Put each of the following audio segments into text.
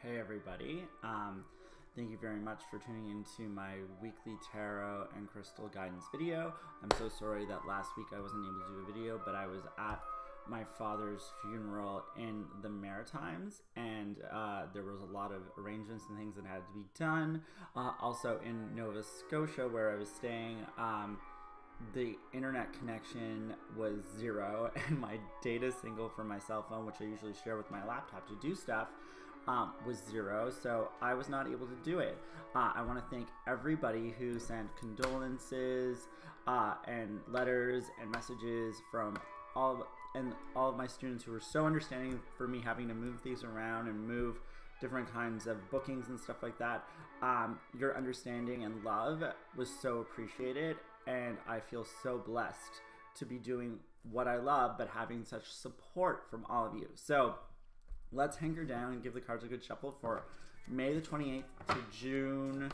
Hey everybody, thank you very much for tuning into my weekly tarot and crystal guidance video. I'm so sorry that last week I wasn't able to do a video, but I was at my father's funeral in the Maritimes, and there was a lot of arrangements and things that had to be done. Also in Nova Scotia, where I was staying, the internet connection was zero, and my data single for my cell phone, which I usually share with my laptop to do stuff, was zero, so I was not able to do it. I want to thank everybody who sent condolences and letters and messages from all of my students who were so understanding for me having to move things around and move different kinds of bookings and stuff like that. Your understanding and love was so appreciated, and I feel so blessed to be doing what I love, but having such support from all of you. So let's hunker down and give the cards a good shuffle for May the 28th to June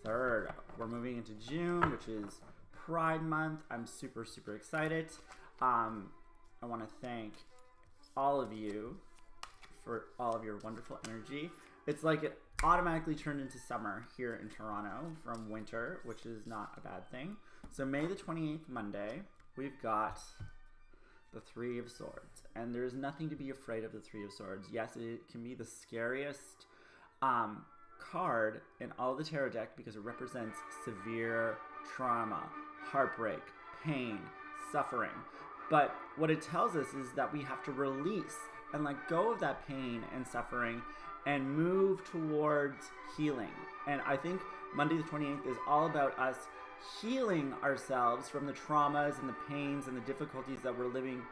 3rd. We're moving into June, which is Pride Month. I'm super, super excited. I want to thank all of you for all of your wonderful energy. It's like it automatically turned into summer here in Toronto from winter, which is not a bad thing. So May the 28th, Monday, we've got the Three of Swords, and there's nothing to be afraid of the Three of Swords. Yes, it can be the scariest card in all the tarot deck because it represents severe trauma, heartbreak, pain, suffering. But what it tells us is that we have to release and let go of that pain and suffering and move towards healing. And I think Monday the 28th is all about us healing ourselves from the traumas and the pains and the difficulties that we're living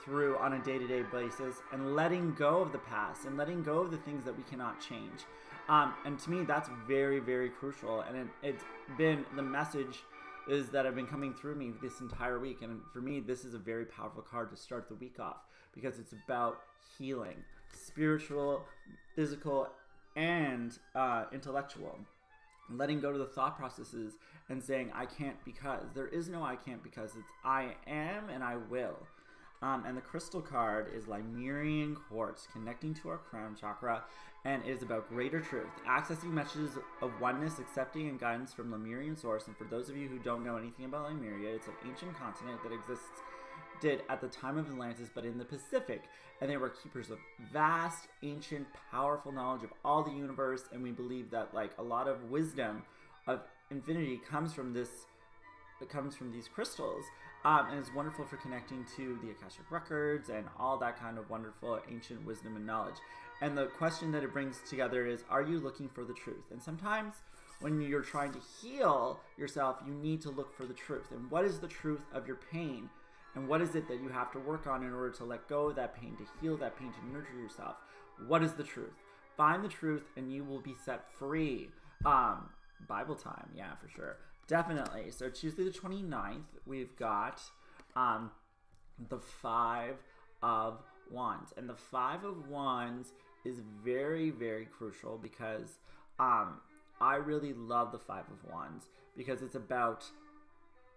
through on a day-to-day basis, and letting go of the past and letting go of the things that we cannot change. And to me, that's very, very crucial. And it's been the message is that have been coming through me this entire week. And for me, this is a very powerful card to start the week off because it's about healing, spiritual, physical, and intellectual. Letting go to the thought processes and saying, I can't because. There is no I can't because. It's I am and I will. And the crystal card is Lemurian Quartz, connecting to our crown chakra, and it is about greater truth, accessing messages of oneness, accepting and guidance from Lemurian source. And for those of you who don't know anything about Lemuria, it's an ancient continent that existed at the time of Atlantis, but in the Pacific, and they were keepers of vast, ancient, powerful knowledge of all the universe. And we believe that like a lot of wisdom of infinity comes from this. It comes from these crystals, and it's wonderful for connecting to the Akashic records and all that kind of wonderful ancient wisdom and knowledge. And the question that it brings together is, are you looking for the truth? And sometimes when you're trying to heal yourself, you need to look for the truth. And what is the truth of your pain? And what is it that you have to work on in order to let go of that pain, to heal that pain, to nurture yourself? What is the truth? Find the truth and you will be set free. Bible time, yeah, for sure. Definitely. So Tuesday the 29th, we've got the Five of Wands. And the Five of Wands is very, very crucial because I really love the Five of Wands because it's about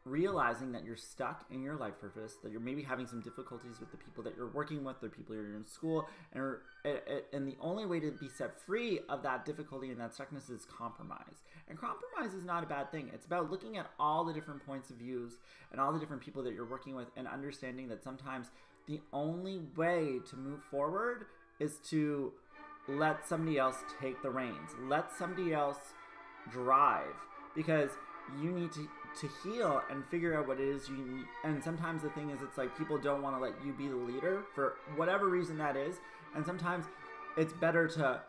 realizing that you're stuck in your life purpose, that you're maybe having some difficulties with the people that you're working with, the people you're in school, and the only way to be set free of that difficulty and that stuckness is compromise. And compromise is not a bad thing. It's about looking at all the different points of views and all the different people that you're working with and understanding that sometimes the only way to move forward is to let somebody else take the reins, let somebody else drive, because you need to heal and figure out what it is you need. And sometimes the thing is, it's like people don't want to let you be the leader for whatever reason that is. And sometimes it's better to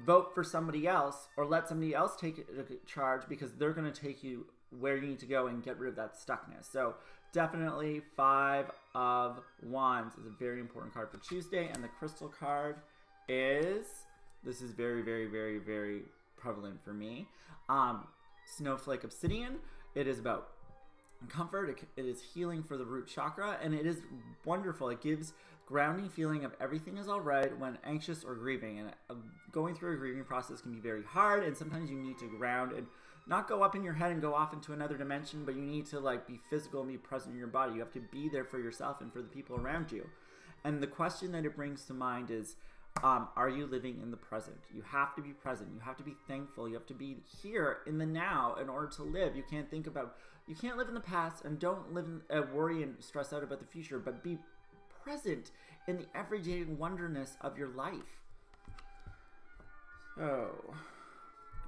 vote for somebody else or let somebody else take charge because they're going to take you where you need to go and get rid of that stuckness. So definitely Five of Wands is a very important card for Tuesday. And the crystal card is, this is very, very, very, very prevalent for me. Snowflake Obsidian. It is about comfort. It is healing for the root chakra, and it is wonderful. It gives grounding feeling of everything is all right when anxious or grieving. And going through a grieving process can be very hard, and sometimes you need to ground and not go up in your head and go off into another dimension, but you need to like be physical and be present in your body. You have to be there for yourself and for the people around you. And the question that it brings to mind is, Are you living in the present? You have to be present. You have to be thankful. You have to be here in the now in order to live. You can't live in the past, and don't live in worry and stress out about the future, but be present in the everyday wonderness of your life. So,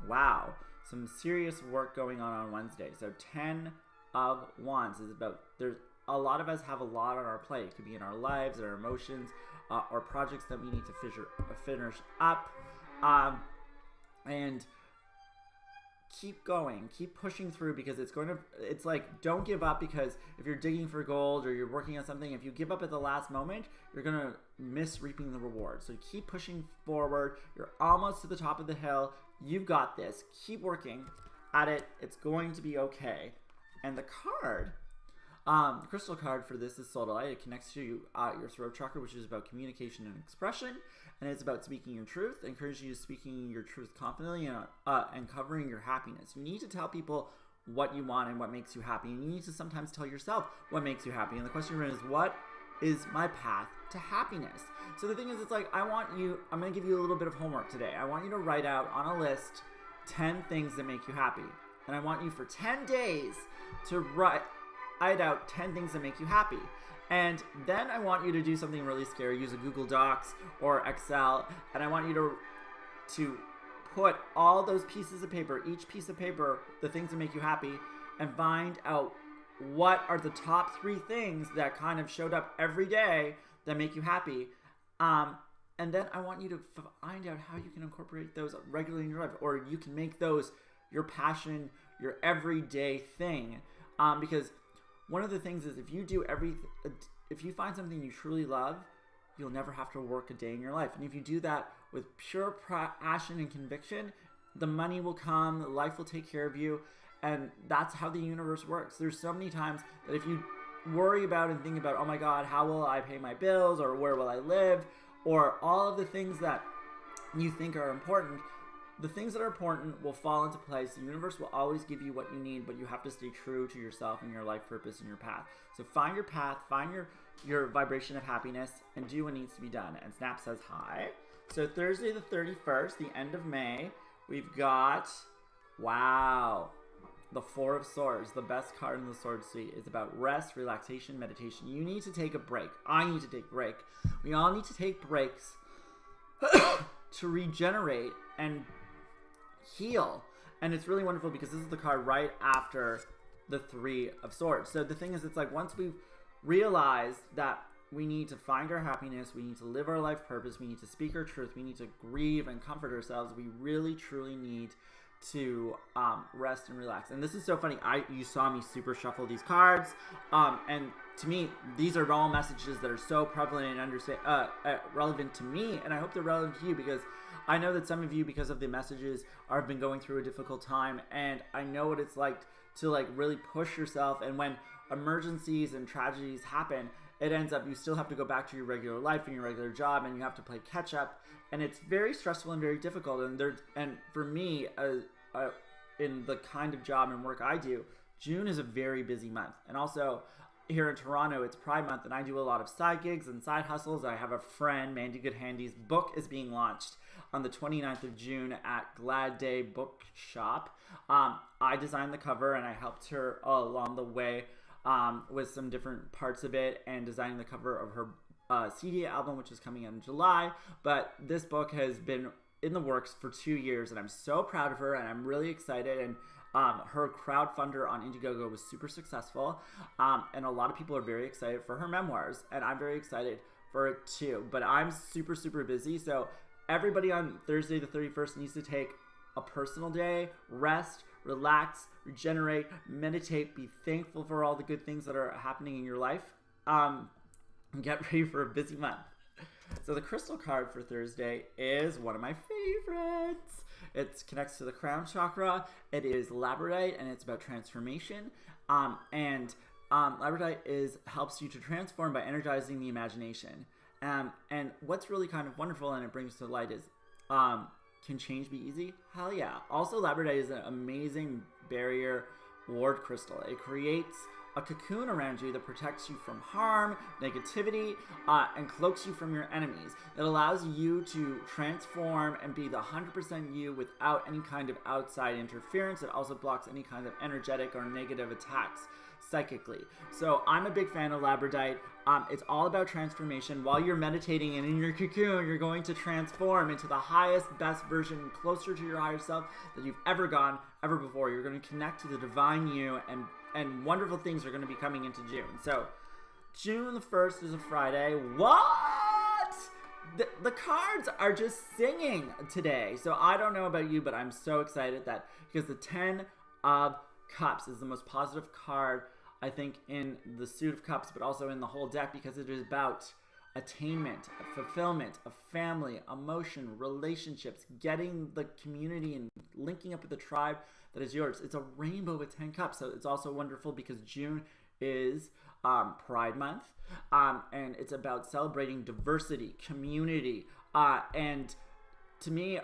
wow, some serious work going on Wednesday. So 10 of Wands is about, there's a lot of us have a lot on our plate. It could be in our lives, our emotions, or projects that we need to finish up. And keep going, keep pushing through, because it's like, don't give up, because if you're digging for gold or you're working on something, if you give up at the last moment, you're going to miss reaping the reward. So keep pushing forward. You're almost to the top of the hill. You've got this. Keep working at it. It's going to be okay. And the card, crystal card for this is Sodalite. It connects to your throat chakra, which is about communication and expression, and it's about speaking your truth, encouraging you to speaking your truth confidently, and covering your happiness. You need to tell people what you want and what makes you happy, and you need to sometimes tell yourself what makes you happy. And the question is, what is my path to happiness? So the thing is, it's like, I'm going to give you a little bit of homework today. I want you to write out on a list 10 things that make you happy, and I want you for 10 days to write out 10 things that make you happy. And then I want you to do something really scary. Use a Google Docs or Excel, and I want you to put all those pieces of paper, each piece of paper, the things that make you happy, and find out what are the top 3 things that kind of showed up every day that make you happy. And then I want you to find out how you can incorporate those regularly in your life, or you can make those your passion, your everyday thing. Because one of the things is, if you find something you truly love, you'll never have to work a day in your life. And if you do that with pure passion and conviction, the money will come, life will take care of you, and that's how the universe works. There's so many times that if you worry about and think about, oh my God, how will I pay my bills, or where will I live, or all of the things that you think are important, the things that are important will fall into place. The universe will always give you what you need, but you have to stay true to yourself and your life purpose and your path. So find your path, find your vibration of happiness, and do what needs to be done. And Snap says hi. So Thursday the 31st, the end of May, we've got, wow, the 4 of Swords, the best card in the Sword Suite. Is about rest, relaxation, meditation. You need to take a break. I need to take a break. We all need to take breaks to regenerate and heal. And it's really wonderful because this is the card right after the 3 of Swords. So the thing is, it's like, once we've realized that we need to find our happiness, we need to live our life purpose, we need to speak our truth, we need to grieve and comfort ourselves, we really truly need to rest and relax. And this is so funny, you saw me super shuffle these cards, and to me, these are all messages that are so prevalent and relevant to me, and I hope they're relevant to you, because I know that some of you, because of the messages, have been going through a difficult time, and I know what it's like to really push yourself. And when emergencies and tragedies happen, it ends up, you still have to go back to your regular life and your regular job, and you have to play catch up, and it's very stressful and very difficult. And for me, in the kind of job and work I do, June is a very busy month. And also here in Toronto, it's Pride Month, and I do a lot of side gigs and side hustles. I have a friend, Mandy Goodhandy's book is being launched on the 29th of June at Glad Day Bookshop. I designed the cover, and I helped her along the way with some different parts of it, and designing the cover of her CD album, which is coming out in July. But this book has been in the works for 2 years, and I'm so proud of her, and I'm really excited. And her crowdfunder on Indiegogo was super successful, and a lot of people are very excited for her memoirs, and I'm very excited for it too. But I'm super, super busy, so everybody on Thursday the 31st needs to take a personal day, rest, relax, regenerate, meditate, be thankful for all the good things that are happening in your life, and get ready for a busy month. So the crystal card for Thursday is one of my favorites. It connects to the crown chakra. It is labradorite, and it's about transformation. Labradorite helps you to transform by energizing the imagination. And what's really kind of wonderful, and it brings to light, is can change be easy? Hell yeah. Also, labradorite is an amazing barrier ward crystal. It creates a cocoon around you that protects you from harm, negativity, and cloaks you from your enemies. It allows you to transform and be the 100% you without any kind of outside interference. It also blocks any kind of energetic or negative attacks psychically. So I'm a big fan of labradorite. It's all about transformation. While you're meditating and in your cocoon, you're going to transform into the highest, best version, closer to your higher self that you've ever gone, ever before. You're going to connect to the divine you, and wonderful things are going to be coming into June. So June the 1st is a Friday. What? The cards are just singing today. So I don't know about you, but I'm so excited that because the 10 of Cups is the most positive card, I think, in the suit of cups, but also in the whole deck, because it is about attainment, fulfillment, a family, emotion, relationships, getting the community and linking up with the tribe that is yours. It's a rainbow with 10 cups. So it's also wonderful because June is Pride Month, and it's about celebrating diversity, community, and to me,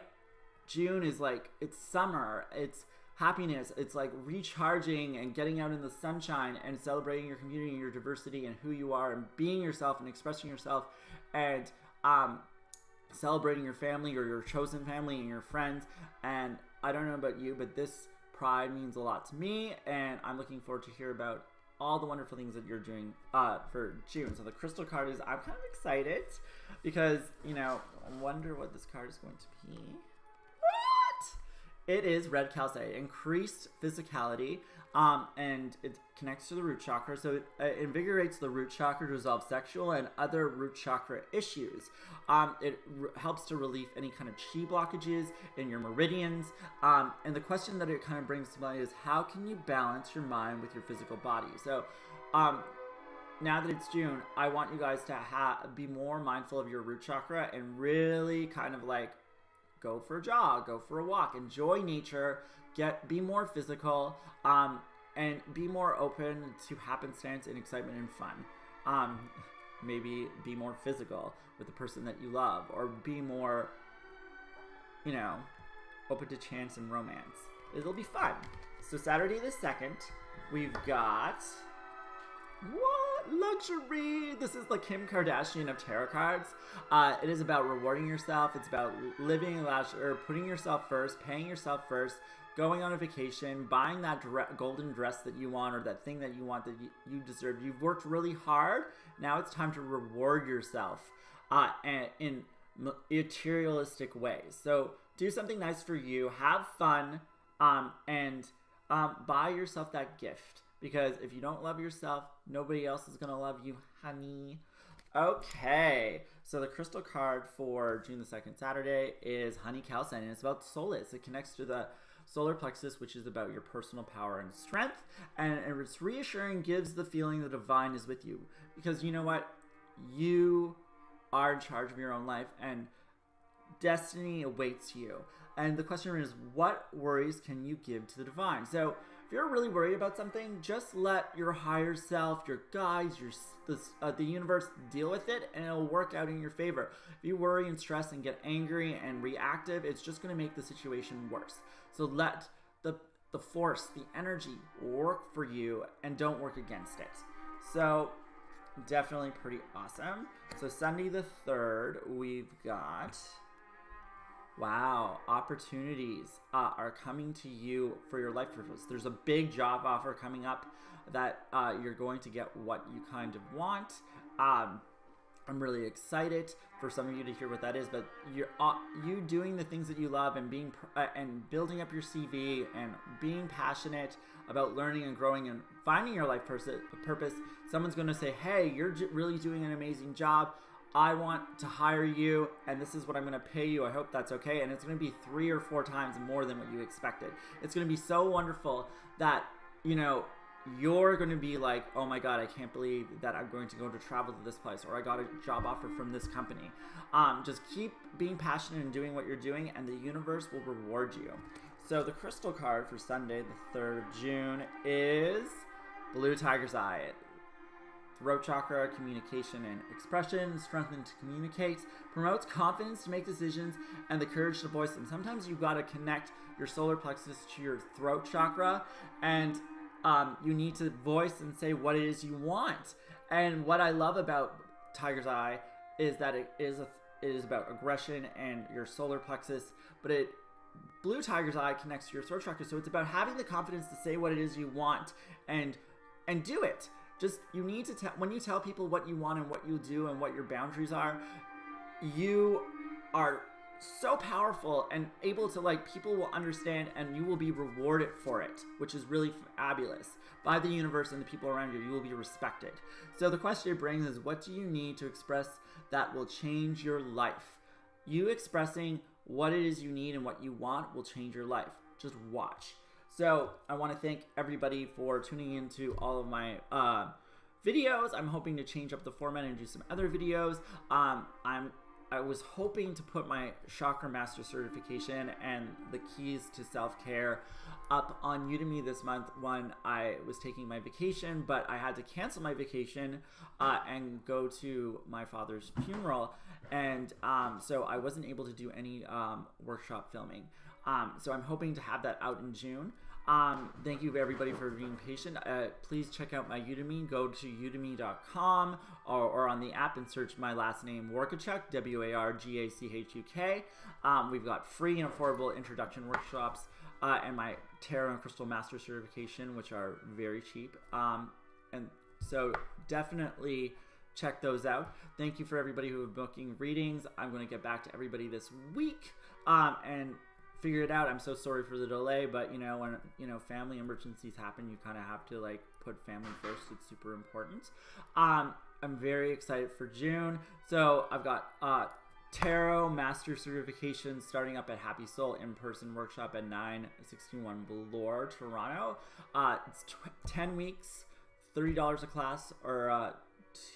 June is like, it's summer, it's happiness, it's like recharging and getting out in the sunshine and celebrating your community and your diversity and who you are and being yourself and expressing yourself, and celebrating your family or your chosen family and your friends. And I don't know about you, but this Pride means a lot to me, and I'm looking forward to hear about all the wonderful things that you're doing for June. So the crystal card is, I'm kind of excited because, you know, I wonder what this card is going to be. It is red calcite, increased physicality, and it connects to the root chakra. So it invigorates the root chakra to resolve sexual and other root chakra issues. It helps to relieve any kind of chi blockages in your meridians. And the question that it kind of brings to mind is, how can you balance your mind with your physical body? So now that it's June, I want you guys to be more mindful of your root chakra and really kind of like go for a jog, go for a walk, enjoy nature, be more physical, and be more open to happenstance and excitement and fun. Maybe be more physical with the person that you love, or be more, you know, open to chance and romance. It'll be fun. So Saturday the 2nd, we've got... What? Luxury! This is the Kim Kardashian of tarot cards. It is about rewarding yourself. It's about living or putting yourself first, paying yourself first, going on a vacation, buying that golden dress that you want, or that thing that you want that you deserve. You've worked really hard. Now it's time to reward yourself in materialistic ways. So do something nice for you. Have fun, and buy yourself that gift. Because if you don't love yourself, nobody else is going to love you, honey. Okay, so the crystal card for June the 2nd, Saturday, is Honey Calcite, and it's about solace. It connects to the solar plexus, which is about your personal power and strength, and it's reassuring, gives the feeling the divine is with you. Because you know what? You are in charge of your own life, and destiny awaits you. And the question is, what worries can you give to the divine? So if you're really worried about something, just let your higher self, your guides, the universe deal with it, and it'll work out in your favor. If you worry and stress and get angry and reactive, it's just going to make the situation worse. So let the force, the energy work for you, and don't work against it. So definitely pretty awesome. So Sunday the 3rd, we've got... Wow, opportunities are coming to you for your life purpose. There's a big job offer coming up that you're going to get what you kind of want. I'm really excited for some of you to hear what that is, but you doing the things that you love and being and building up your CV and being passionate about learning and growing and finding your life purpose. Someone's going to say, hey, you're really doing an amazing job. I want to hire you, and this is what I'm going to pay you. I hope that's okay. And it's going to be 3 or 4 times more than what you expected. It's going to be so wonderful that, you know, you're going to be like, oh my God, I can't believe that I'm going to go to travel to this place, or I got a job offer from this company. Just keep being passionate and doing what you're doing, and the universe will reward you. So the crystal card for Sunday, the 3rd of June, is Blue Tiger's Eye. Throat chakra, communication and expression, strengthened to communicate, promotes confidence to make decisions, and the courage to voice them. Sometimes you've got to connect your solar plexus to your throat chakra, and you need to voice and say what it is you want. And what I love about Tiger's Eye is that it is about aggression and your solar plexus, but Blue Tiger's Eye connects to your throat chakra. So it's about having the confidence to say what it is you want and do it. Just, you need to when you tell people what you want and what you'll do and what your boundaries are, you are so powerful and able to, like, people will understand and you will be rewarded for it, which is really fabulous by the universe and the people around you. You will be respected. So the question it brings is, what do you need to express that will change your life? You expressing what it is you need and what you want will change your life. Just watch. So I want to thank everybody for tuning into all of my videos. I'm hoping to change up the format and do some other videos. I was hoping to put my Chakra Master certification and the keys to self-care up on Udemy this month when I was taking my vacation, but I had to cancel my vacation and go to my father's funeral, and so I wasn't able to do any workshop filming. So I'm hoping to have that out in June. Thank you everybody for being patient. Please check out my Udemy. Go to udemy.com or on the app and search my last name, Wargachuk, W-A-R-G-A-C-H-U-K. We've got free and affordable introduction workshops and my Tarot and Crystal Master certification, which are very cheap. And so definitely check those out. Thank you for everybody who is booking readings. I'm going to get back to everybody this week and figure it out. I'm so sorry for the delay, but when family emergencies happen, you kind of have to, like, put family first. It's super important. I'm very excited for June. So I've got Tarot Master certification starting up at Happy Soul in-person workshop at 961 Bloor, Toronto. It's 10 weeks, $30 a class, or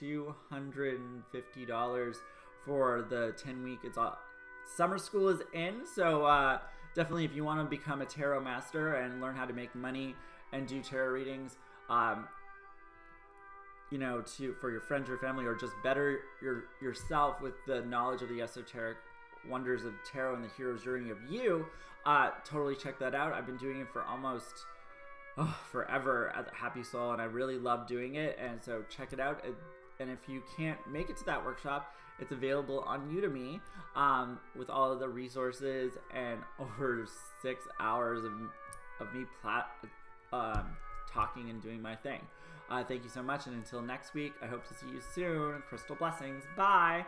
$250 for the 10-week. It's summer school is in, so definitely if you want to become a tarot master and learn how to make money and do tarot readings, for your friends or family, or just better yourself with the knowledge of the esoteric wonders of tarot and the hero's journey of you, totally check that out. I've been doing it for almost forever at the Happy Soul, and I really love doing it, and so check it out. And if you can't make it to that workshop, it's available on Udemy with all of the resources and over 6 hours of me talking and doing my thing. Thank you so much, and until next week, I hope to see you soon. Crystal blessings. Bye!